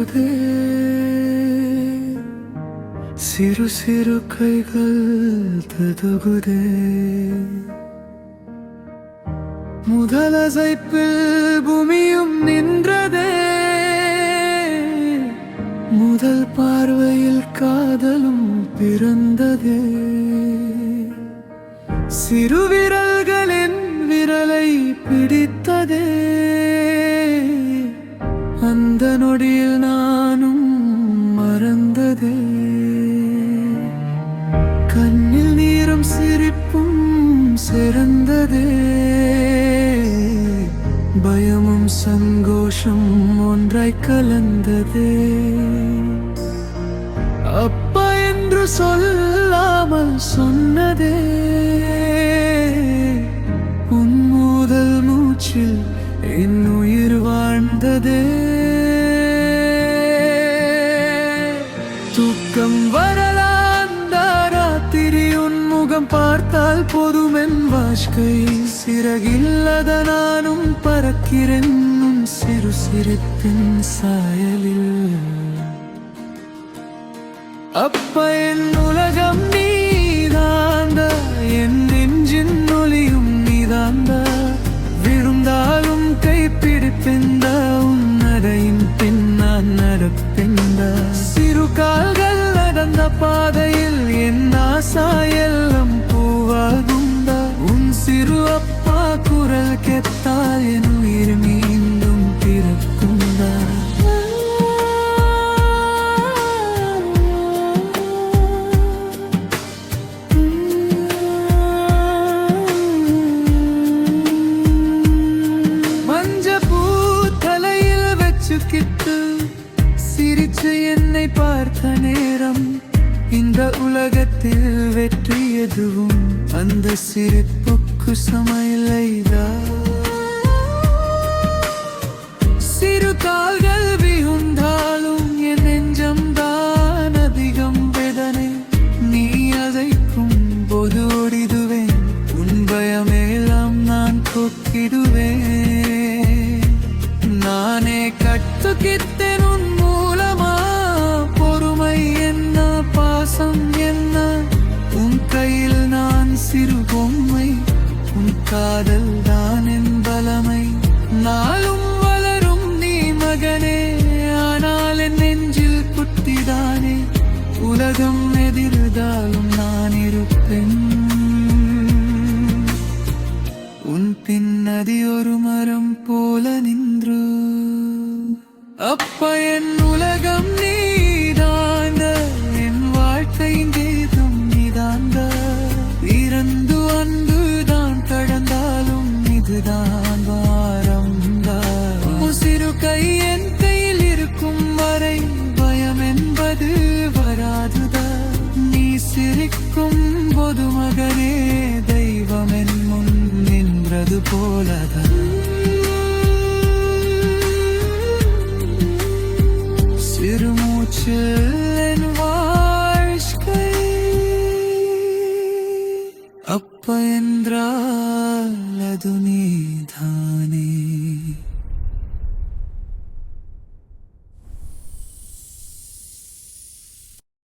தழுவுதே சிறு சிறு கைகள் ததுகுதே முதல் அசைப்பில் பூமியும் நின்றதே முதல் பார்வையில் காதலும் பிறந்ததே சிறு விரல்களின் விரலை பிடித்ததே அந்த நொடியில் நானும் மறந்ததே கண்ணில் நீரும் சிரிப்பும் சிறந்ததே பயமும் சந்தோஷம் ஒன்றாய் கலந்ததே அப்பா என்று சொல்லாமல் சொன்னதே உன் முதல் மூச்சில் என் உயிர் வாழ்ந்ததே தூக்கம் வரலாந்த ராத்திரி உன் முகம் பார்த்தால் போதும் என் வாழ்க்கை சிறகில்லத நானும் பறக்கிறேன் உன் சிறு சிரிப்பின் சாயலில் அப்ப என் உலகம் நீதாந்த என் நெஞ்சின் ஒளியும் நீதாந்த விழுந்தாலும் கைப்பிடிப்பெந்த உன் நடையின் பின் நான் நடப்பெந்த சிறு கால்கள் நடந்த பாதையில் என் ஆசா எல்லாம் பூவாகுந்த உன் சிறு அப்பா குரல் கேட்டால் என் உயிர் மீண்டும் பிறக்குந்த சிரிச்சு என்னை பார்த்த நேரம் இந்த உலகத்தில் வெற்றி எதுவும் அந்த சிரிப்புக்கு சமையலைதா சிறு கால்கள் விழுந்தாலும் என் நெஞ்சம் தான் அதிகம் வேதனை நீ அதைக்கும் போது ஓடிடுவேன் உன் பயமேலாம் நான் கொக்கிடுவேன் நானே கட்டுக்கிட்டேன் உன் மூலமா பொறுமை என்ன பாசம் என்ன உன் கையில் நான் சிறு பொம்மை உன் காதல் தான் என் பலமை நாளும் வளரும் நீ மகனே ஆனால் என் நெஞ்சில் குட்டிதானே உலகம் எதிர்ந்தாலும் நான் இருப்பேன் உன் பின்னதி ஒரு மரம் போல நின்று அப்ப என் உலகம் நீதாந்த என் வாழ்க்கையின் கீதம் நீதாந்த இறந்து அன்பு தான் கடந்தாலும் இதுதான் வாரம்தான் சிறு கை என் கையில் இருக்கும் வரை பயம் என்பது வராதுதா நீ சிரிக்கும் போது மகனே தெய்வம் என் முன் நின்றது போலதான் சிறுமூச்சில் என் வாழ்க்கை அப்ப என்றால் அது நீதான்